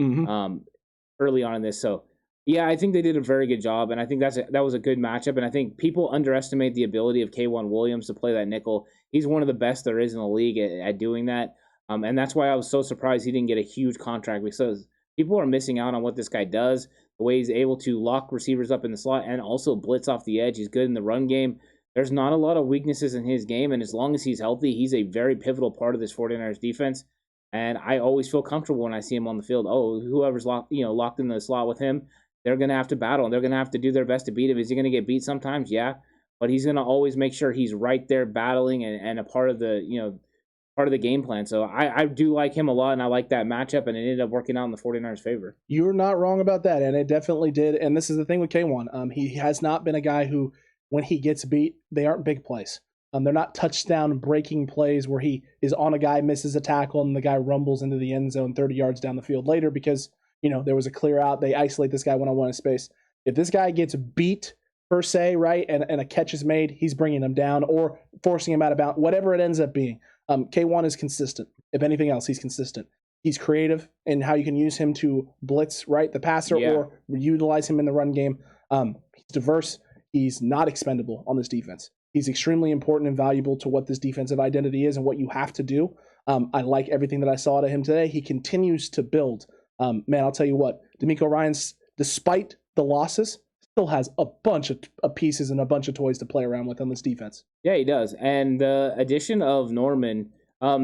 early on in this. So, yeah, I think they did a very good job, and I think that was a good matchup. And I think people underestimate the ability of K1 Williams to play that nickel. He's one of the best there is in the league at doing that. And that's why I was so surprised he didn't get a huge contract, because people are missing out on what this guy does, the way he's able to lock receivers up in the slot and also blitz off the edge. He's good in the run game. There's not a lot of weaknesses in his game, and as long as he's healthy, he's a very pivotal part of this 49ers defense. And I always feel comfortable when I see him on the field. Oh, whoever's locked in the slot with him, they're going to have to battle, and they're going to have to do their best to beat him. Is he going to get beat sometimes? Yeah. But he's going to always make sure he's right there battling and a part of the game plan. So I do like him a lot, and I like that matchup, and it ended up working out in the 49ers' favor. You're not wrong about that, and it definitely did. And this is the thing with K1. He has not been a guy who, when he gets beat, they aren't big plays. They're not touchdown breaking plays where he is on a guy, misses a tackle, and the guy rumbles into the end zone 30 yards down the field later because, there was a clear out. They isolate this guy one-on-one in space. If this guy gets beat, per se, right, and a catch is made, he's bringing him down or forcing him out of bounds, whatever it ends up being. K1 is consistent. If anything else, he's consistent. He's creative in how you can use him to blitz, right, the passer, or utilize him in the run game. He's diverse. He's not expendable on this defense. He's extremely important and valuable to what this defensive identity is and what you have to do. I like everything that I saw out of him today. He continues to build. Man, I'll tell you what, DeMeco Ryans, despite the losses, still has a bunch of pieces and a bunch of toys to play around with on this defense. Yeah, he does. And the addition of Norman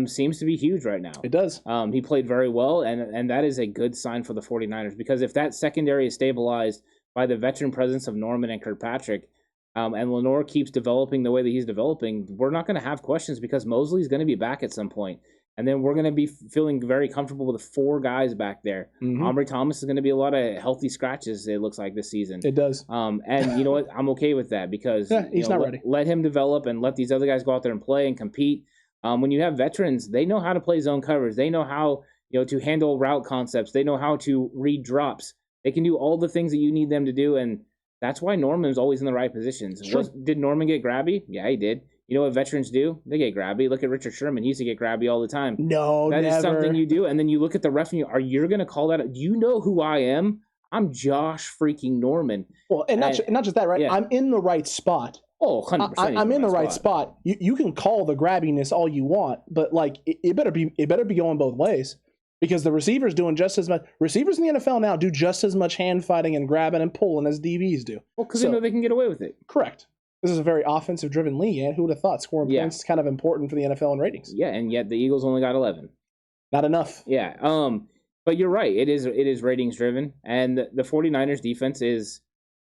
seems to be huge right now. It does. He played very well, and that is a good sign for the 49ers, because if that secondary is stabilized by the veteran presence of Norman and Kirkpatrick, and Lenoir keeps developing the way that he's developing, we're not going to have questions because Mosley's going to be back at some point. And then we're going to be feeling very comfortable with 4 guys back there. Mm-hmm. Ambry Thomas is going to be a lot of healthy scratches, it looks like, this season. It does. And you know what? I'm okay with that because he's not ready. Let him develop and let these other guys go out there and play and compete. When you have veterans, they know how to play zone coverage. They know how to handle route concepts. They know how to read drops. They can do all the things that you need them to do, and that's why Norman's always in the right positions. Sure. Did Norman get grabby? Yeah, he did. You know what veterans do? They get grabby. Look at Richard Sherman. He used to get grabby all the time. No, that never. is something you do. And then you look at the ref and you're going to call that. Do you know who I am? I'm Josh freaking Norman. Well, and not just that, right? Yeah. I'm in the right spot. Oh, 100%. I'm in the right spot. You can call the grabbiness all you want, but like it better be going both ways, because the receivers doing just as much. Receivers in the NFL now do just as much hand fighting and grabbing and pulling as DBs do. Well, because they know they can get away with it. Correct. This is a very offensive driven league, and who would have thought scoring points is kind of important for the NFL and ratings? Yeah, and yet the Eagles only got 11. Not enough. Yeah. But you're right. It is ratings driven, and the 49ers defense is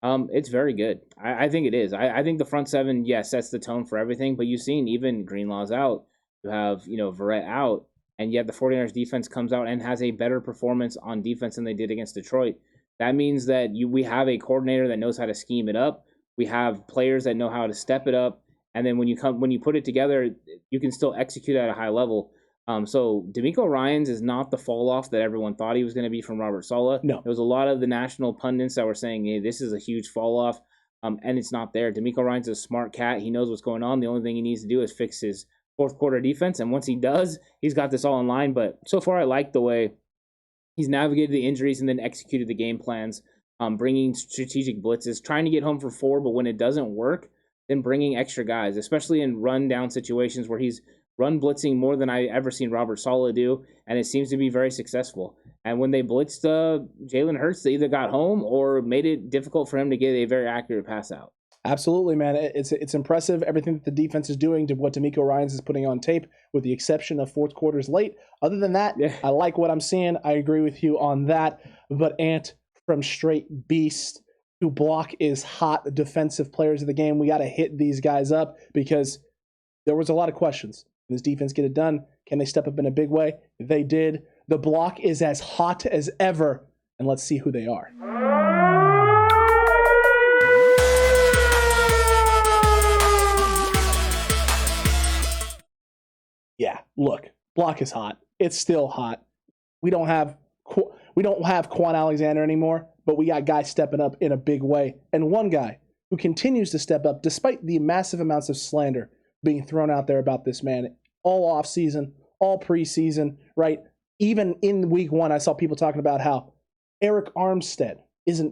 it's very good. I think it is. I think the front seven, sets the tone for everything. But you've seen even Greenlaw's out, you have Verrett out, and yet the 49ers defense comes out and has a better performance on defense than they did against Detroit. That means that we have a coordinator that knows how to scheme it up. We have players that know how to step it up, and then when you put it together, you can still execute at a high level. So DeMeco Ryans is not the fall off that everyone thought he was going to be from Robert Saleh. No, there was a lot of the national pundits that were saying, "Hey, this is a huge fall off," and it's not there. DeMeco Ryans is a smart cat. He knows what's going on. The only thing he needs to do is fix his fourth quarter defense, and once he does, he's got this all in line. But so far, I like the way he's navigated the injuries and then executed the game plans, bringing strategic blitzes, trying to get home for 4, but when it doesn't work, then bringing extra guys, especially in run down situations where he's run blitzing more than I ever seen Robert Saleh do, and it seems to be very successful. And when they blitzed Jalen Hurts, they either got home or made it difficult for him to get a very accurate pass out. Absolutely, man. It's impressive everything that the defense is doing to what DeMeco Ryans is putting on tape, with the exception of fourth quarters late. Other than that, I like what I'm seeing. I agree with you on that. But Ant, from straight beast to block is hot defensive players of the game, we got to hit these guys up, because there was a lot of questions. Can this defense get it done? Can they step up in a big way? They did. The block is as hot as ever, and let's see who they are. Yeah, look, block is hot. It's still hot. We don't have Quan Alexander anymore, but we got guys stepping up in a big way, and one guy who continues to step up despite the massive amounts of slander being thrown out there about this man all offseason, all preseason, right? Even in week 1, I saw people talking about how Eric Armstead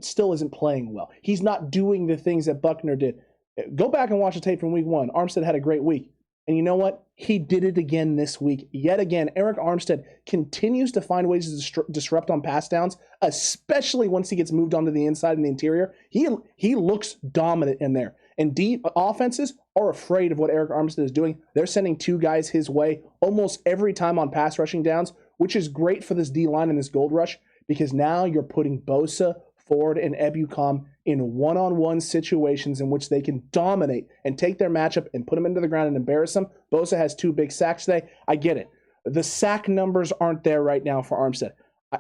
still isn't playing well. He's not doing the things that Buckner did. Go back and watch the tape from week 1. Armstead had a great week. And you know what? He did it again this week. Yet again, Eric Armstead continues to find ways to disrupt on pass downs, especially once he gets moved onto the inside and the interior. He looks dominant in there. And deep offenses are afraid of what Eric Armstead is doing. They're sending 2 guys his way almost every time on pass rushing downs, which is great for this D-line and this gold rush, because now you're putting Bosa, Ford, and Ebukam in one-on-one situations in which they can dominate and take their matchup and put them into the ground and embarrass them. Bosa has 2 big sacks today. I get it. The sack numbers aren't there right now for Armstead.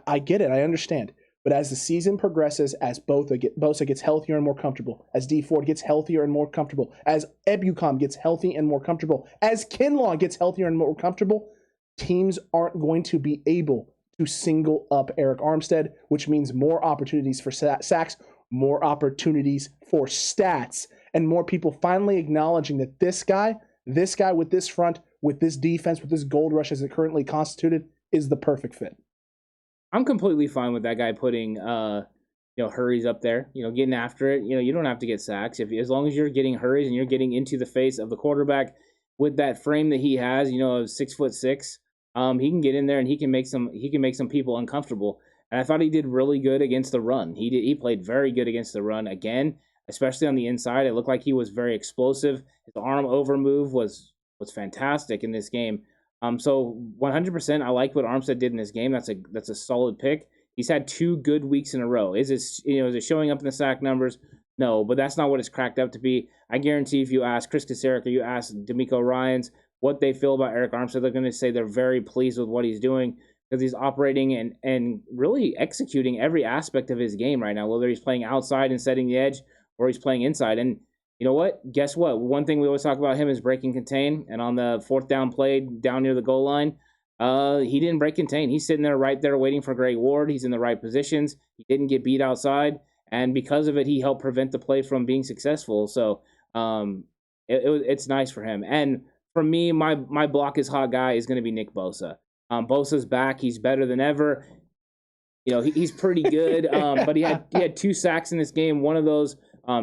I get it. I understand. But as the season progresses, as Bosa gets healthier and more comfortable, as D Ford gets healthier and more comfortable, as Ebukam gets healthy and more comfortable, as Kinlaw gets healthier and more comfortable, teams aren't going to be able to single up Eric Armstead, which means more opportunities for sacks, more opportunities for stats, and more people finally acknowledging that this guy with this front, with this defense, with this gold rush as it currently constituted, is the perfect fit. I'm completely fine with that guy putting hurries up there, getting after it. You don't have to get sacks as long as you're getting hurries and you're getting into the face of the quarterback with that frame that he has, of 6'6". He can get in there and he can make some people uncomfortable. And I thought he did really good against the run. He played very good against the run again, especially on the inside. It looked like he was very explosive. His arm over move was fantastic in this game. So 100%, I like what Armstead did in this game. That's a solid pick. He's had 2 good weeks in a row. Is it showing up in the sack numbers? No, but that's not what it's cracked up to be. I guarantee if you ask Chris Kasarik or you ask DeMeco Ryans what they feel about Eric Armstead, they're going to say they're very pleased with what he's doing, because he's operating and really executing every aspect of his game right now, whether he's playing outside and setting the edge or he's playing inside. And you know what? Guess what? One thing we always talk about him is break and contain. And on the 4th down play down near the goal line, he didn't break contain. He's sitting there right there waiting for Greg Ward. He's in the right positions. He didn't get beat outside. And because of it, he helped prevent the play from being successful. So it's nice for him. And for me, my block is hot guy is going to be Nick Bosa. Bosa's back. He's better than ever. He's pretty good. But he had 2 sacks in this game. One of those,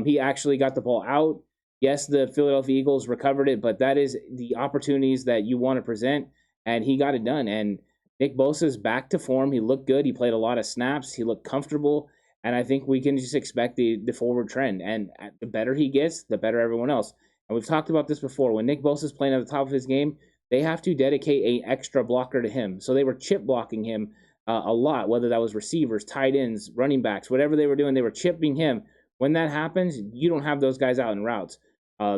he actually got the ball out. Yes, the Philadelphia Eagles recovered it, but that is the opportunities that you want to present, and he got it done. And Nick Bosa's back to form. He looked good. He played a lot of snaps. He looked comfortable, and I think we can just expect the forward trend. And the better he gets, the better everyone else. And we've talked about this before. When Nick Bosa's playing at the top of his game, they have to dedicate an extra blocker to him. So they were chip blocking him a lot, whether that was receivers, tight ends, running backs, whatever they were doing, they were chipping him. When that happens, you don't have those guys out in routes.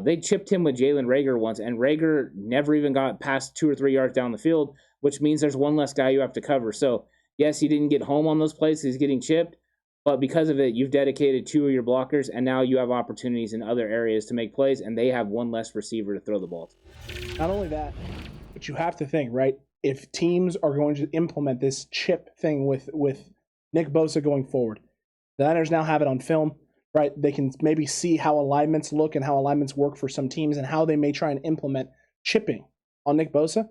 They chipped him with Jalen Reagor once, and Reagor never even got past 2 or 3 yards down the field, which means there's one less guy you have to cover. So, yes, he didn't get home on those plays. He's getting chipped. But because of it, you've dedicated 2 of your blockers, and now you have opportunities in other areas to make plays, and they have one less receiver to throw the ball to. Not only that, but you have to think, right? If teams are going to implement this chip thing with Nick Bosa going forward, the Niners now have it on film, right? They can maybe see how alignments look and how alignments work for some teams and how they may try and implement chipping on Nick Bosa.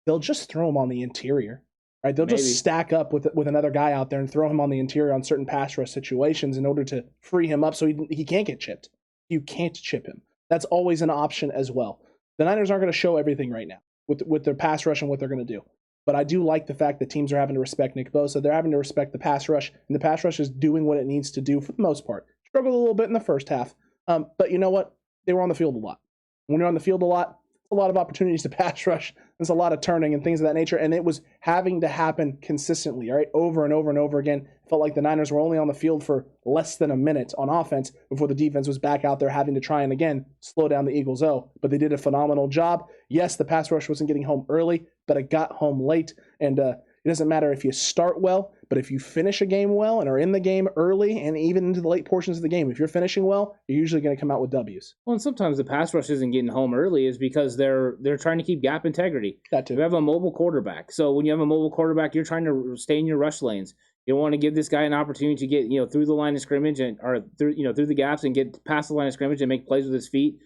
They'll just throw him on the interior, right? They'll just stack up with another guy out there and throw him on the interior on certain pass rush situations in order to free him up so he can't get chipped. You can't chip him. That's always an option as well. The Niners aren't going to show everything right now with their pass rush and what they're going to do. But I do like the fact that teams are having to respect Nick Bosa. They're having to respect the pass rush, and the pass rush is doing what it needs to do for the most part. Struggled a little bit in the first half, but you know what? They were on the field a lot. When you're on the field a lot of opportunities to pass rush. There's a lot of turning and things of that nature, and it was having to happen consistently, all right, over and over and over again. It felt like the Niners were only on the field for less than a minute on offense before the defense was back out there having to try and, again, slow down the Eagles' but they did a phenomenal job. Yes, the pass rush wasn't getting home early, but it got home late, and it doesn't matter if you start well, but if you finish a game well and are in the game early and even into the late portions of the game, if you're finishing well, you're usually going to come out with W's. Well, and sometimes the pass rush isn't getting home early is because they're trying to keep gap integrity. That too. You have a mobile quarterback. So when you have a mobile quarterback, you're trying to stay in your rush lanes. You don't want to give this guy an opportunity to get, through the line of scrimmage or through the gaps and get past the line of scrimmage and make plays with his feet.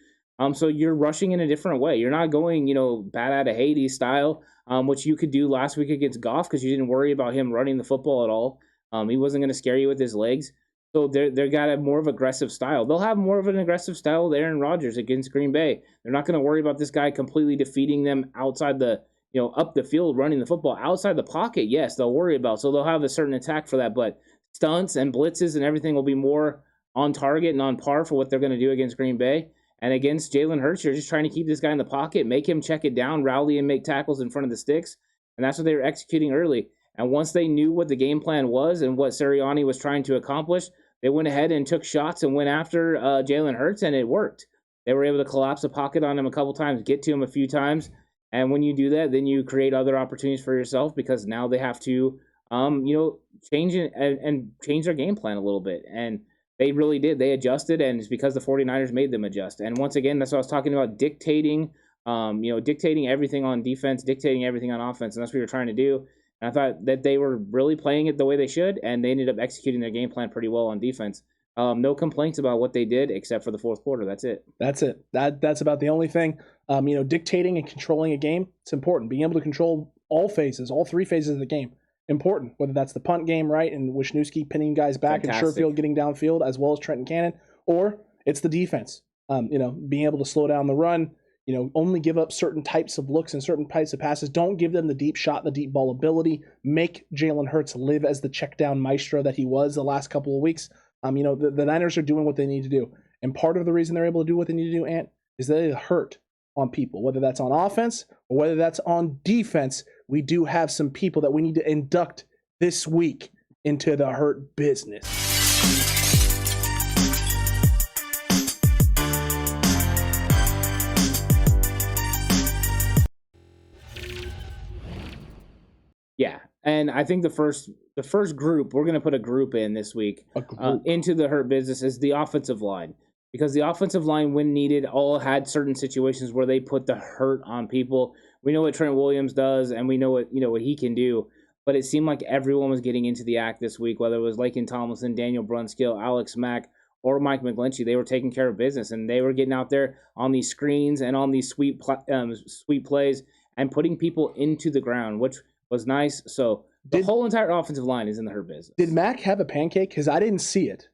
So you're rushing in a different way. You're not going, bat out of Hades style, which you could do last week against Goff because you didn't worry about him running the football at all. He wasn't going to scare you with his legs. So they're got a more of aggressive style. They'll have more of an aggressive style with Aaron Rodgers against Green Bay. They're not going to worry about this guy completely defeating them outside the, up the field running the football. Outside the pocket, yes, they'll worry about. So they'll have a certain attack for that. But stunts and blitzes and everything will be more on target and on par for what they're going to do against Green Bay. And against Jalen Hurts, you're just trying to keep this guy in the pocket, make him check it down, rally and make tackles in front of the sticks. And that's what they were executing early. And once they knew what the game plan was and what Sirianni was trying to accomplish, they went ahead and took shots and went after Jalen Hurts, and it worked. They were able to collapse the pocket on him a couple times, get to him a few times. And when you do that, then you create other opportunities for yourself because now they have to, change it and change their game plan a little bit. And they really did. They adjusted, and it's because the 49ers made them adjust. And once again, that's what I was talking about, dictating everything on defense, dictating everything on offense, and that's what we were trying to do. And I thought that they were really playing it the way they should, and they ended up executing their game plan pretty well on defense. No complaints about what they did except for the fourth quarter. That's it. That's it. That's about the only thing. Dictating and controlling a game, it's important. Being able to control all 3 phases of the game, important. Whether that's the punt game, right, and Wisniewski pinning guys back and Sherfield getting downfield, as well as Trenton Cannon, or it's the defense. Being able to slow down the run, only give up certain types of looks and certain types of passes. Don't give them the deep shot, the deep ball ability. Make Jalen Hurts live as the check down maestro that he was the last couple of weeks. The Niners are doing what they need to do. And part of the reason they're able to do what they need to do, Ant, is they hurt on people, whether that's on offense or whether that's on defense. We do have some people that we need to induct this week into the hurt business. Yeah, and I think the first group, we're going to put a group in this week into the hurt business is the offensive line. Because the offensive line, when needed, all had certain situations where they put the hurt on people. We know what Trent Williams does, and we know what he can do. But it seemed like everyone was getting into the act this week, whether it was Laken Tomlinson, Daniel Brunskill, Alex Mack, or Mike McGlinchey. They were taking care of business, and they were getting out there on these screens and on these sweep plays and putting people into the ground, which was nice. So The whole entire offensive line is in the hurt business. Did Mac have a pancake? Because I didn't see it.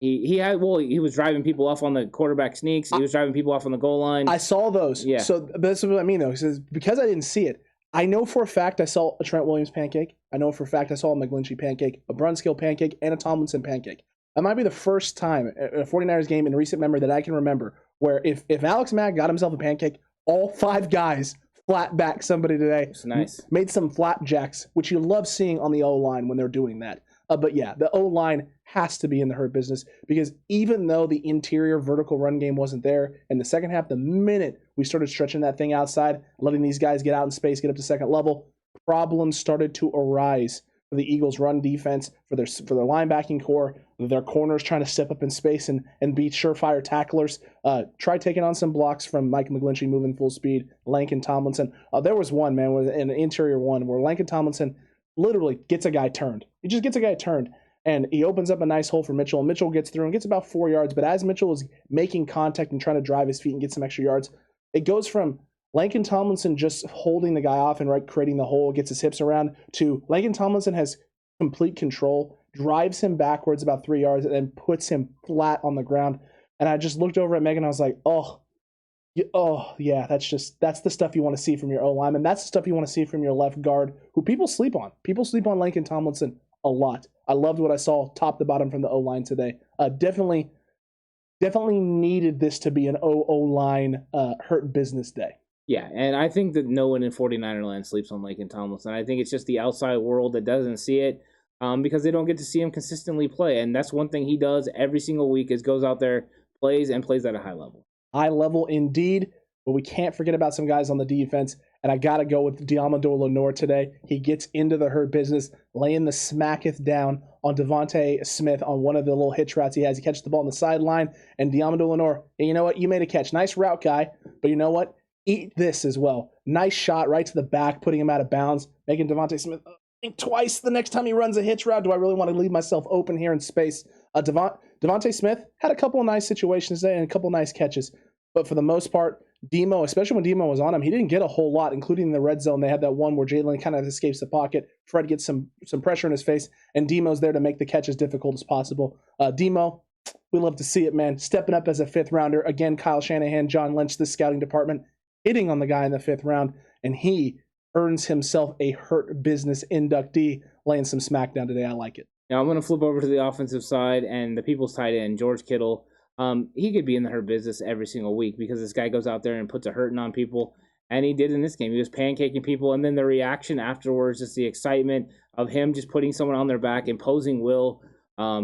He was driving people off on the quarterback sneaks. He was driving people off on the goal line. I saw those. Yeah. So that's what I mean, though. He says, because I didn't see it, I know for a fact I saw a Trent Williams pancake. I know for a fact I saw a McGlinchey pancake, a Brunskill pancake, and a Tomlinson pancake. That might be the first time in a 49ers game in recent memory that I can remember where if Alex Mack got himself a pancake, all 5 guys flat back somebody today. It's nice. Made some flapjacks, which you love seeing on the O-line when they're doing that. But yeah, the O-line has to be in the hurt business because even though the interior vertical run game wasn't there in the second half, the minute we started stretching that thing outside, letting these guys get out in space, get up to second level, problems started to arise for the Eagles' run defense, for their linebacking core, their corners trying to step up in space and be surefire tacklers. Try taking on some blocks from Mike McGlinchey moving full speed, Langston Tomlinson. There was one, man, an interior one where Langston Tomlinson literally gets a guy turned. He just gets a guy turned, and he opens up a nice hole for Mitchell, and Mitchell gets through and gets about 4 yards, but as Mitchell is making contact and trying to drive his feet and get some extra yards, it goes from Langston Tomlinson just holding the guy off and creating the hole, gets his hips around, to Langston Tomlinson has complete control, drives him backwards about 3 yards, and then puts him flat on the ground. And I just looked over at Megan, and I was like, oh yeah, that's the stuff you want to see from your O-lineman. That's the stuff you want to see from your left guard, who people sleep on. People sleep on Langston Tomlinson a lot. I loved what I saw top to bottom from the O-line today. Definitely needed this to be an O-line hurt business day. Yeah, and I think that no one in 49er land sleeps on Langston Tomlinson. I think it's just the outside world that doesn't see it because they don't get to see him consistently play. And that's one thing he does every single week is goes out there, plays at a high level. High level indeed, but we can't forget about some guys on the defense, and I got to go with Deommodore Lenoir today. He gets into the hurt business, laying the smacketh down on Devontae Smith on one of the little hitch routes he has. He catches the ball on the sideline, and Deommodore Lenoir, hey, you know what? You made a catch. Nice route, guy, but you know what? Eat this as well. Nice shot right to the back, putting him out of bounds, making Devontae Smith think twice the next time he runs a hitch route. Do I really want to leave myself open here in space? Devontae Smith had a couple of nice situations there and a couple of nice catches. But for the most part, Demo, especially when Demo was on him, he didn't get a whole lot, including in the red zone. They had that one where Jalen kind of escapes the pocket. Fred gets some pressure in his face, and Demo's there to make the catch as difficult as possible. Demo, we love to see it, man. Stepping up as a 5th rounder. Again, Kyle Shanahan, John Lynch, the scouting department, hitting on the guy in the 5th round, and he earns himself a hurt business inductee, laying some smackdown today. I like it. Now I'm going to flip over to the offensive side and the people's tight end, George Kittle. He could be in the hurt business every single week because this guy goes out there and puts a hurting on people, and he did in this game. He was pancaking people, and then the reaction afterwards, just the excitement of him just putting someone on their back, imposing will.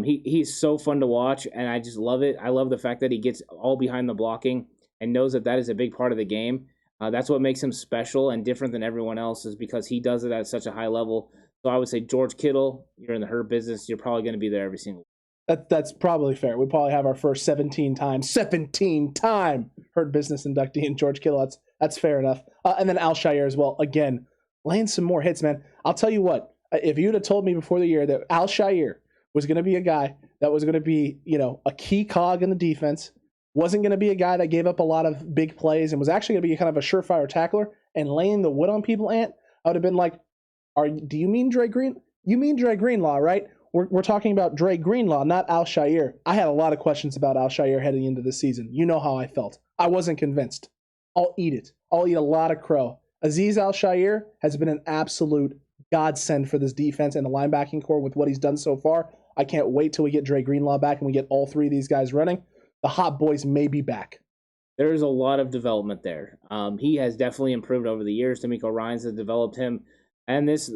He's so fun to watch, and I just love it. I love the fact that he gets all behind the blocking and knows that is a big part of the game. That's what makes him special and different than everyone else is because he does it at such a high level. So I would say, George Kittle, you're in the hurt business. You're probably going to be there every single week. That's probably fair. We probably have our first 17-time hurt business inductee in George Kittle. That's fair enough. And then Al-Shaiir as well. Again, laying some more hits, man. I'll tell you what. If you'd have told me before the year that Al-Shaiir was going to be a guy that was going to be, a key cog in the defense, wasn't going to be a guy that gave up a lot of big plays and was actually going to be kind of a surefire tackler and laying the wood on people, Ant, I would have been like, do you mean Dre Green? You mean Dre Greenlaw, right? We're talking about Dre Greenlaw, not Al-Shaiir. I had a lot of questions about Al-Shaiir heading into the season. You know how I felt. I wasn't convinced. I'll eat it. I'll eat a lot of crow. Azeez Al-Shaiir has been an absolute godsend for this defense and the linebacking core with what he's done so far. I can't wait till we get Dre Greenlaw back and we get all 3 of these guys running. The hot boys may be back. There's a lot of development there. He has definitely improved over the years. D'Amico Ryans has developed him. And this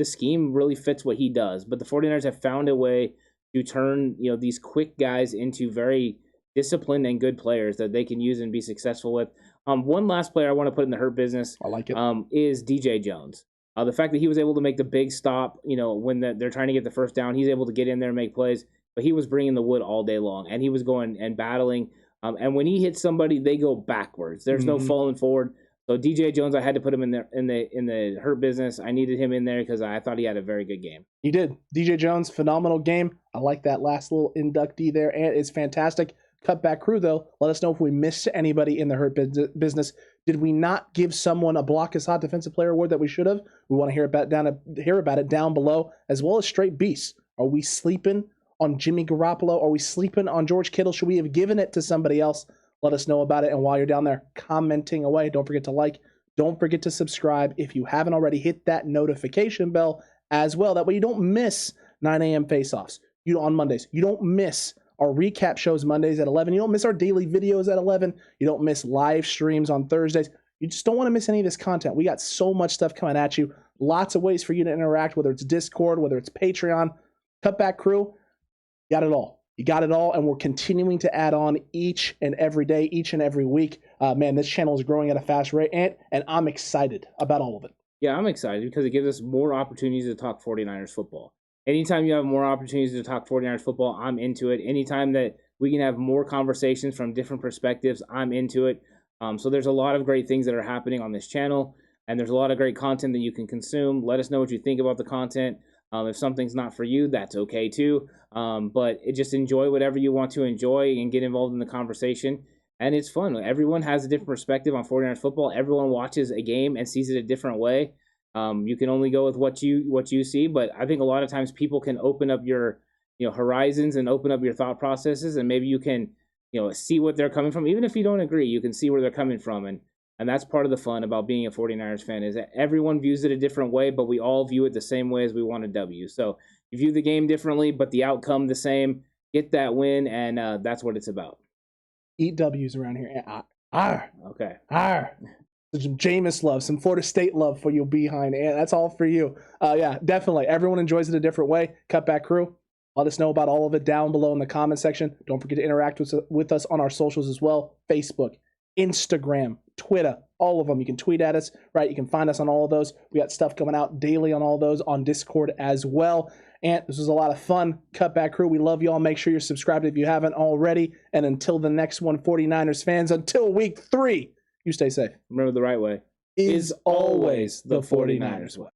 scheme really fits what he does. But the 49ers have found a way to turn, these quick guys into very disciplined and good players that they can use and be successful with. One last player I want to put in the hurt business I like it. Is DJ Jones. The fact that he was able to make the big stop, when they're trying to get the first down, he's able to get in there and make plays. But he was bringing the wood all day long, and he was going and battling. And when he hits somebody, they go backwards. There's no falling forward. So DJ Jones, I had to put him in the hurt business. I needed him in there because I thought he had a very good game. He did. DJ Jones, phenomenal game. I like that last little inductee there, and it's fantastic. Cutback crew, though, let us know if we missed anybody in the Hurt Business. Did we not give someone a Block is Hot Defensive Player award that we should have? We want to hear about it down below, as well as straight beasts. Are we sleeping on Jimmy Garoppolo? Are we sleeping on George Kittle? Should we have given it to somebody else? Let us know about it. And while you're down there commenting away, don't forget to like. Don't forget to subscribe. If you haven't already, hit that notification bell as well. That way you don't miss 9 a.m. face-offs on Mondays. You don't miss our recap shows Mondays at 11. You don't miss our daily videos at 11. You don't miss live streams on Thursdays. You just don't want to miss any of this content. We got so much stuff coming at you. Lots of ways for you to interact, whether it's Discord, whether it's Patreon. Cutback crew, you got it all. You got it all, and we're continuing to add on each and every day, each and every week. Man, this channel is growing at a fast rate, and I'm excited about all of it. Yeah, I'm excited because it gives us more opportunities to talk 49ers football. Anytime you have more opportunities to talk 49ers football, I'm into it. Anytime that we can have more conversations from different perspectives, I'm into it. So there's a lot of great things that are happening on this channel, and there's a lot of great content that you can consume. Let us know what you think about the content. If something's not for you, that's okay too. But just enjoy whatever you want to enjoy and get involved in the conversation. And it's fun. Everyone has a different perspective on 49ers football. Everyone watches a game and sees it a different way. You can only go with what you see, but I think a lot of times people can open up your horizons and open up your thought processes, and maybe you can see what they're coming from. Even if you don't agree, you can see where they're coming from, and that's part of the fun about being a 49ers fan, is that everyone views it a different way, but we all view it the same way as we want a W. So you view the game differently, but the outcome the same. Get that win, and that's what it's about. Eat W's around here. Okay. Some Jameis love, some Florida State love for you behind, and that's all for you. Yeah, definitely. Everyone enjoys it a different way. Cutback crew, let us know about all of it down below in the comment section. Don't forget to interact with us on our socials as well. Facebook, Instagram, Twitter, all of them. You can tweet at us, right? You can find us on all of those. We got stuff coming out daily on all those, on Discord as well. And this was a lot of fun. Cutback crew, we love y'all. Make sure you're subscribed if you haven't already. And until the next one, 49ers fans, until week 3, you stay safe. Remember, the right way is always the 49ers way.